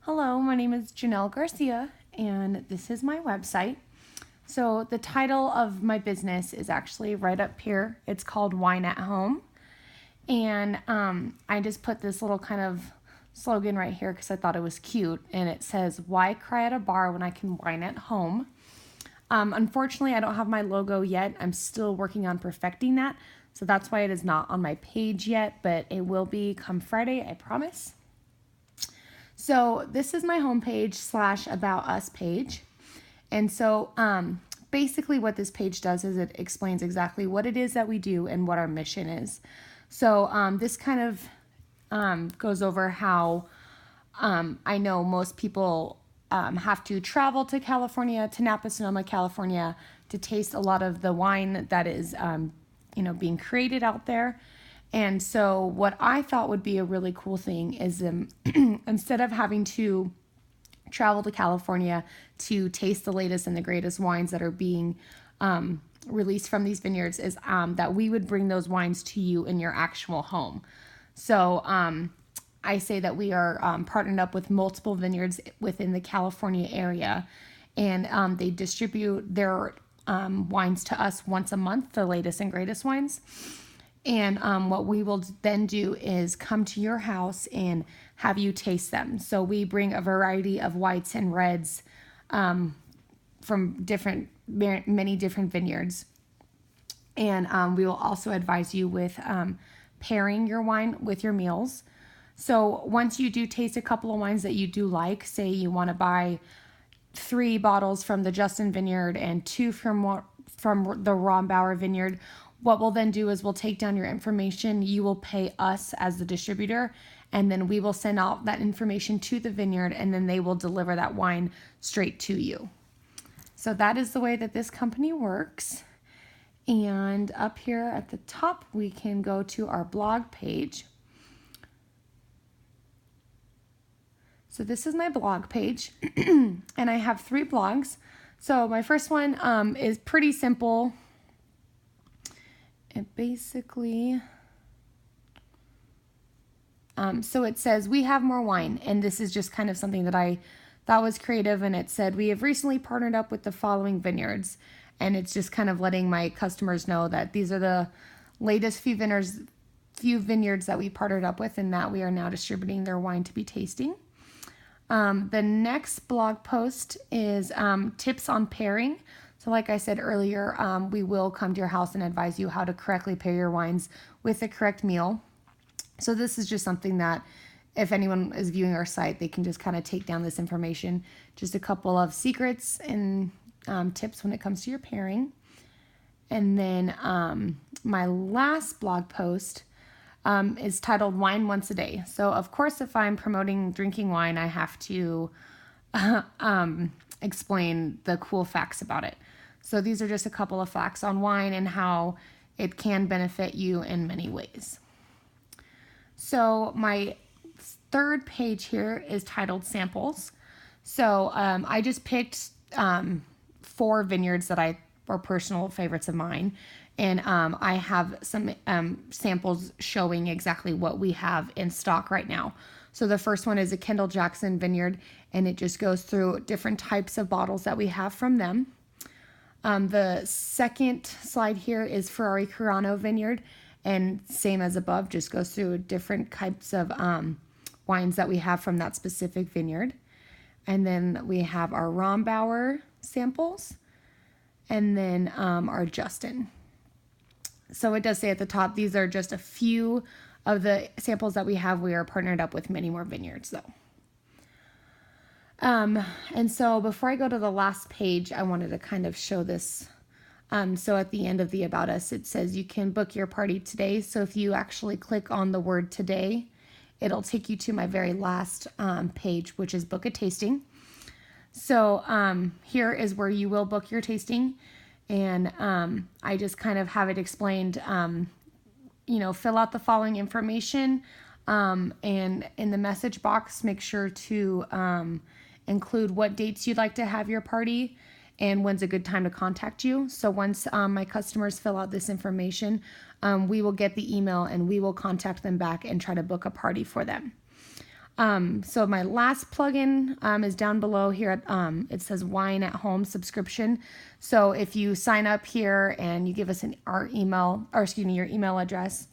Hello, my name is Janelle Garcia, and this is my website. So, the title of my business is actually right up here. It's called Whine At Home. And I just put this little kind of slogan right here because I thought it was cute. And it says, "Why cry at a bar when I can whine at home?" Unfortunately, I don't have my logo yet. I'm still working on perfecting that. So, that's why it is not on my page yet, but it will be come Friday, I promise. So this is my homepage / about us page. And so basically what this page does is it explains exactly what it is that we do and what our mission is. So this kind of goes over how I know most people have to travel to California, to Napa, Sonoma, California, to taste a lot of the wine that is, being created out there. And so what I thought would be a really cool thing is instead of having to travel to California to taste the latest and the greatest wines that are being released from these vineyards, is that we would bring those wines to you in your actual home. So I say that we are partnered up with multiple vineyards within the California area, and they distribute their wines to us once a month, the latest and greatest wines. And what we will then do is come to your house and have you taste them. So we bring a variety of whites and reds from many different vineyards. And we will also advise you with pairing your wine with your meals. So once you do taste a couple of wines that you do like, say you want to buy 3 bottles from the Justin Vineyard and 2 from the Rombauer Vineyard, what we'll then do is we'll take down your information. You will pay us as the distributor, and then we will send out that information to the vineyard, and then they will deliver that wine straight to you. So that is the way that this company works. And up here at the top, we can go to our blog page. So this is my blog page, and I have 3 blogs. So my first one is pretty simple. It basically, so it says, "We have more wine." And this is just kind of something that I thought was creative. And it said, "We have recently partnered up with the following vineyards." And it's just kind of letting my customers know that these are the latest few vineyards that we partnered up with, and that we are now distributing their wine to be tasting. The next blog post is tips on pairing. So like I said earlier, we will come to your house and advise you how to correctly pair your wines with the correct meal. So this is just something that if anyone is viewing our site, they can just kind of take down this information. Just a couple of secrets and tips when it comes to your pairing. And then my last blog post is titled "Wine Once a Day." So of course, if I'm promoting drinking wine, I have to explain the cool facts about it. So these are just a couple of facts on wine and how it can benefit you in many ways. So my third page here is titled "Samples." So I just picked 4 vineyards that are personal favorites of mine. And I have some samples showing exactly what we have in stock right now. So the first one is a Kendall Jackson Vineyard, and it just goes through different types of bottles that we have from them. The second slide here is Ferrari Carano Vineyard, and same as above, just goes through different types of wines that we have from that specific vineyard. And then we have our Rombauer samples, and then our Justin. So it does say at the top, these are just a few of the samples that we have. We are partnered up with many more vineyards though. And so before I go to the last page, I wanted to kind of show this. So at the end of the About Us, it says you can book your party today. So if you actually click on the word "today," it'll take you to my very last page, which is book a tasting. So here is where you will book your tasting. And I just kind of have it explained, fill out the following information, and in the message box, make sure to include what dates you'd like to have your party and when's a good time to contact you. So once my customers fill out this information, we will get the email and we will contact them back and try to book a party for them. So my last plugin is down below here. It says Whine At Home subscription. So if you sign up here and you give us your email address,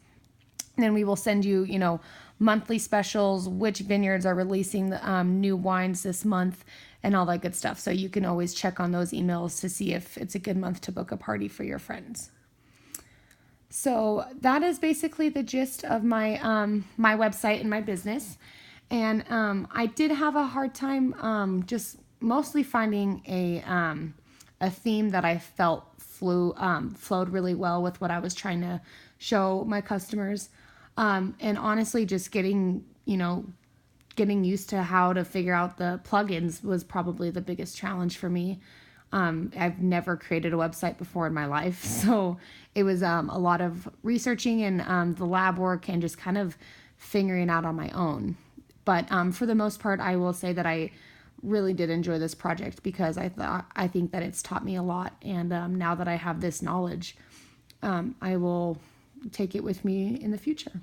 then we will send you, monthly specials, which vineyards are releasing the new wines this month, and all that good stuff. So you can always check on those emails to see if it's a good month to book a party for your friends. So that is basically the gist of my my website and my business. And I did have a hard time just mostly finding a theme that I felt flowed really well with what I was trying to show my customers. And honestly, just getting used to how to figure out the plugins was probably the biggest challenge for me. I've never created a website before in my life, so it was a lot of researching and the lab work and just kind of figuring out on my own. But for the most part, I will say that I really did enjoy this project because I think that it's taught me a lot. And now that I have this knowledge, I will take it with me in the future.